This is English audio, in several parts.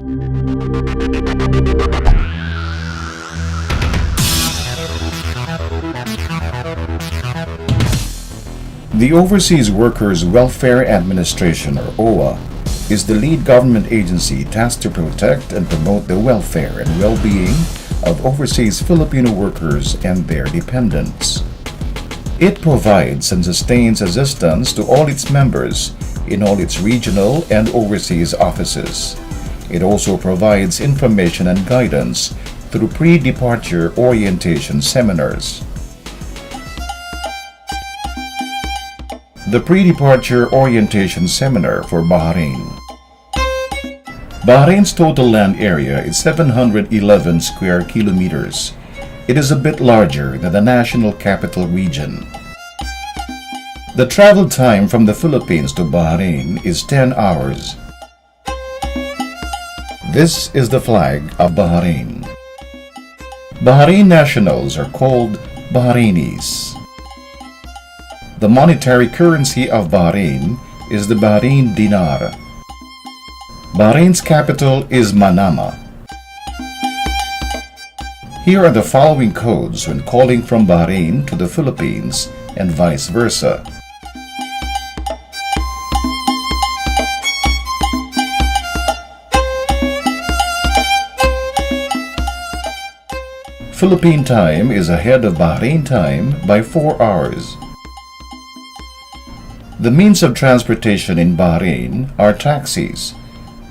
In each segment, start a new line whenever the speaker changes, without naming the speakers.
The Overseas Workers Welfare Administration, or Owwa, is the lead government agency tasked to protect and promote the welfare and well-being of overseas Filipino workers and their dependents. It provides and sustains assistance to all its members in all its regional and overseas offices. It also provides information and guidance through pre-departure orientation seminars. The Pre-Departure Orientation Seminar for Bahrain. Bahrain's total land area is 711 square kilometers. It is a bit larger than the national capital region. The travel time from the Philippines to Bahrain is 10 hours. This is the flag of Bahrain. Bahrain nationals are called Bahrainis. The monetary currency of Bahrain is the Bahrain dinar. Bahrain's capital is Manama. Here are the following codes when calling from Bahrain to the Philippines and vice versa. Philippine time is ahead of Bahrain time by 4 hours. The means of transportation in Bahrain are taxis,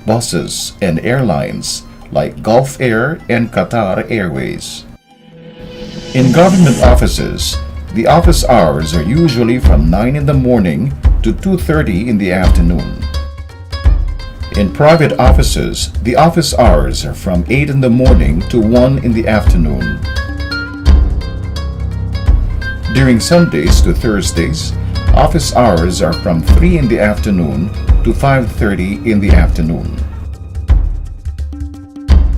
buses, and airlines like Gulf Air and Qatar Airways. In government offices, the office hours are usually from 9 in the morning to 2:30 in the afternoon. In private offices, the office hours are from 8 in the morning to 1 in the afternoon. During Sundays to Thursdays, office hours are from 3 in the afternoon to 5:30 in the afternoon.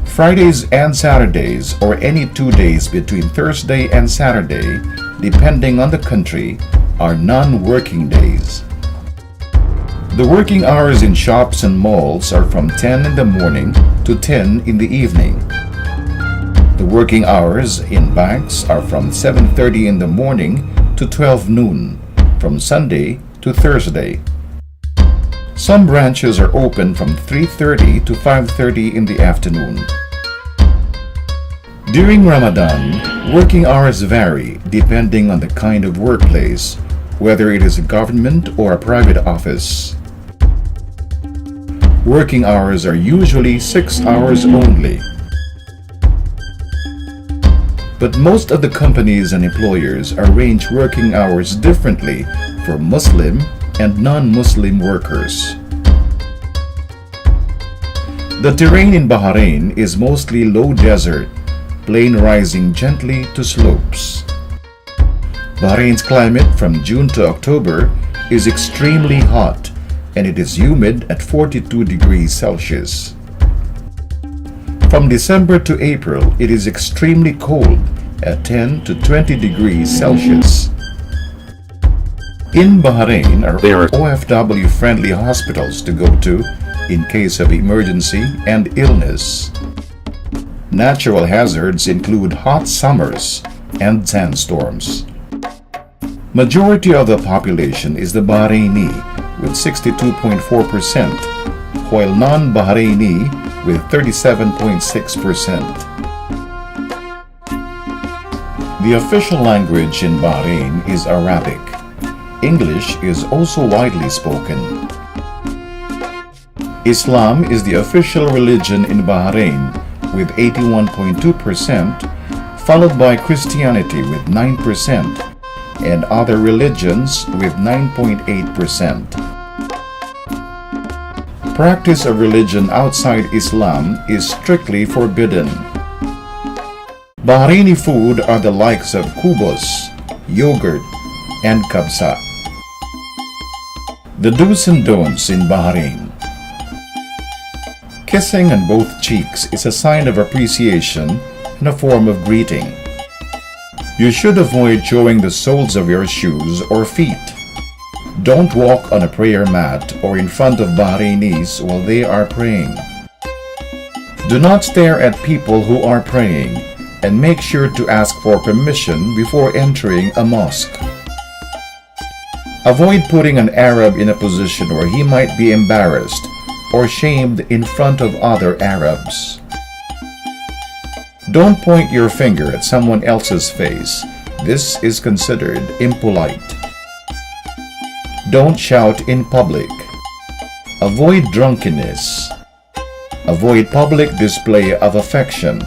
Fridays and Saturdays, or any 2 days between Thursday and Saturday, depending on the country, are non-working days. The working hours in shops and malls are from 10 in the morning to 10 in the evening. The working hours in banks are from 7:30 in the morning to 12 noon, from Sunday to Thursday. Some branches are open from 3:30 to 5:30 in the afternoon. During Ramadan, working hours vary depending on the kind of workplace, whether it is a government or a private office. Working hours are usually 6 hours only. But most of the companies and employers arrange working hours differently for Muslim and non-Muslim workers. The terrain in Bahrain is mostly low desert, plain rising gently to slopes. Bahrain's climate from June to October is extremely hot, and it is humid at 42 degrees Celsius. From December to April, it is extremely cold at 10 to 20 degrees Celsius. In Bahrain, there are OFW-friendly hospitals to go to in case of emergency and illness. Natural hazards include hot summers and sandstorms. Majority of the population is the Bahraini with 62.4%, while non-Bahraini with 37.6%. The official language in Bahrain is Arabic. English is also widely spoken. Islam is the official religion in Bahrain with 81.2%, followed by Christianity with 9%, and other religions with 9.8%. Practice of religion outside Islam is strictly forbidden. Bahraini food are the likes of kubos, yogurt, and kabsa. The do's and don'ts in Bahrain. Kissing on both cheeks is a sign of appreciation and a form of greeting. You should avoid showing the soles of your shoes or feet. Don't walk on a prayer mat or in front of Bahrainis while they are praying. Do not stare at people who are praying, and make sure to ask for permission before entering a mosque. Avoid putting an Arab in a position where he might be embarrassed or shamed in front of other Arabs. Don't point your finger at someone else's face. This is considered impolite. Don't shout in public. Avoid drunkenness. Avoid public display of affection.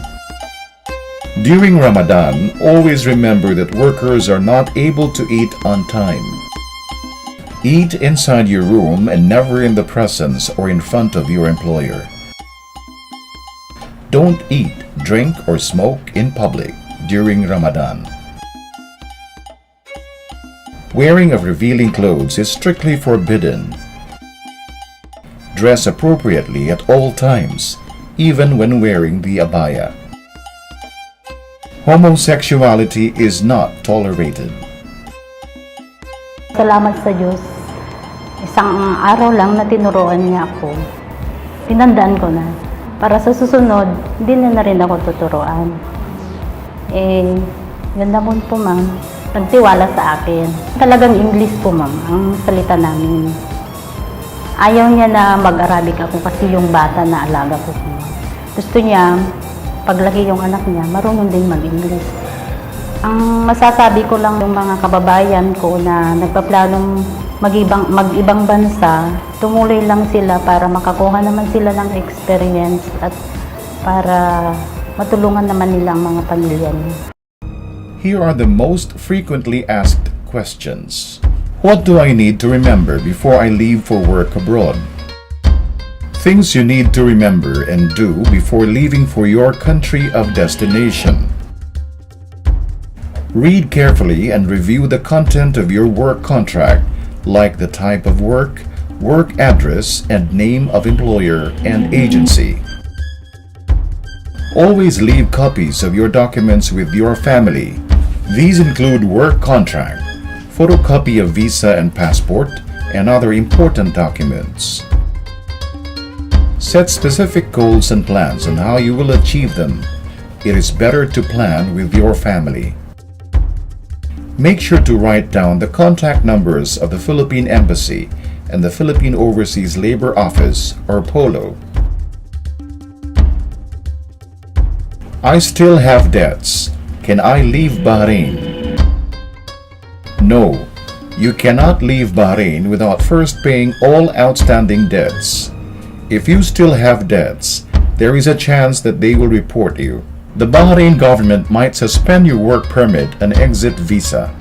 During Ramadan, always remember that workers are not able to eat on time. Eat inside your room and never in the presence or in front of your employer. Don't eat, drink, or smoke in public during Ramadan. Wearing of revealing clothes is strictly forbidden. Dress appropriately at all times, even when wearing the abaya. Homosexuality is not tolerated.
Salamat sa Diyos. Isang araw lang na tinuruan niya ako. Tinandaan ko na. Para sa susunod, hindi na rin ako tuturuan. Yun naman po, ma'am. Nagtiwala sa akin. Talagang English po, ma'am, ang salita namin. Ayaw niya na mag-Arabic ako kasi yung bata na alaga ko. Gusto niya, paglaki yung anak niya, marunong din mag-English. Ang masasabi ko lang yung mga kababayan ko na nagpaplanong mag-ibang bansa, tumuloy lang sila para makakuha naman sila ng experience at para matulungan naman nila ang mga pamilya niya.
Here are the most frequently asked questions. What do I need to remember before I leave for work abroad? Things you need to remember and do before leaving for your country of destination. Read carefully and review the content of your work contract, like the type of work, work address, and name of employer and agency. Always leave copies of your documents with your family. These include work contract, photocopy of visa and passport, and other important documents. Set specific goals and plans on how you will achieve them. It is better to plan with your family. Make sure to write down the contact numbers of the Philippine Embassy and the Philippine Overseas Labor Office, or POLO. I still have debts. Can I leave Bahrain? No, you cannot leave Bahrain without first paying all outstanding debts. If you still have debts, there is a chance that they will report you. The Bahrain government might suspend your work permit and exit visa.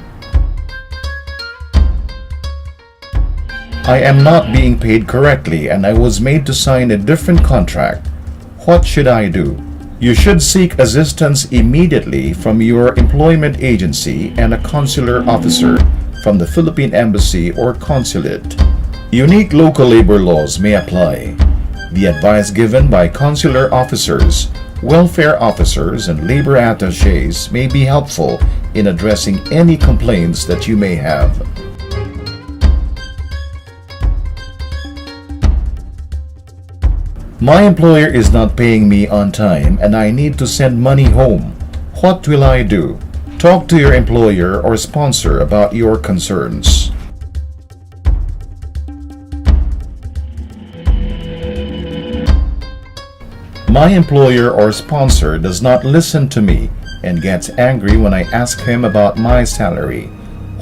I am not being paid correctly and I was made to sign a different contract. What should I do? You should seek assistance immediately from your employment agency and a consular officer from the Philippine Embassy or consulate. Unique local labor laws may apply. The advice given by consular officers, welfare officers, and labor attachés may be helpful in addressing any complaints that you may have. My employer is not paying me on time and I need to send money home. What will I do? Talk to your employer or sponsor about your concerns. My employer or sponsor does not listen to me and gets angry when I ask him about my salary.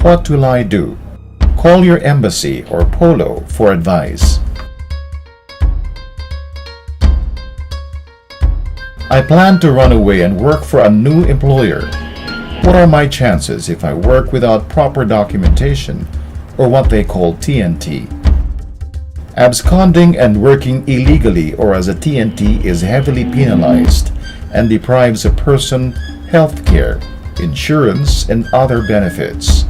What will I do? Call your embassy or POLO for advice. I plan to run away and work for a new employer. What are my chances if I work without proper documentation, or what they call TNT? Absconding and working illegally or as a TNT is heavily penalized and deprives a person health care, insurance, and other benefits.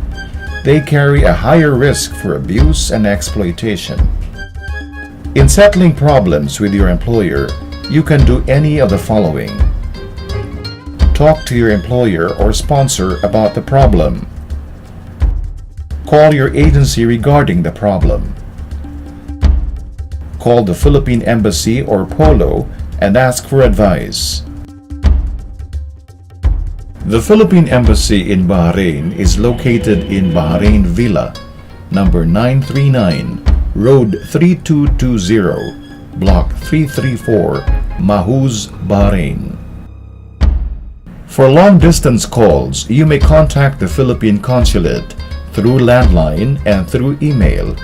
They carry a higher risk for abuse and exploitation. In settling problems with your employer, you can do any of the following. Talk to your employer or sponsor about the problem. Call your agency regarding the problem. call the Philippine Embassy or POLO and ask for advice. The Philippine Embassy in Bahrain is located in Bahrain Villa, number 939, Road 3220, Block 334, Mahuz, Bahrain. For long-distance calls, you may contact the Philippine Consulate through landline and through email.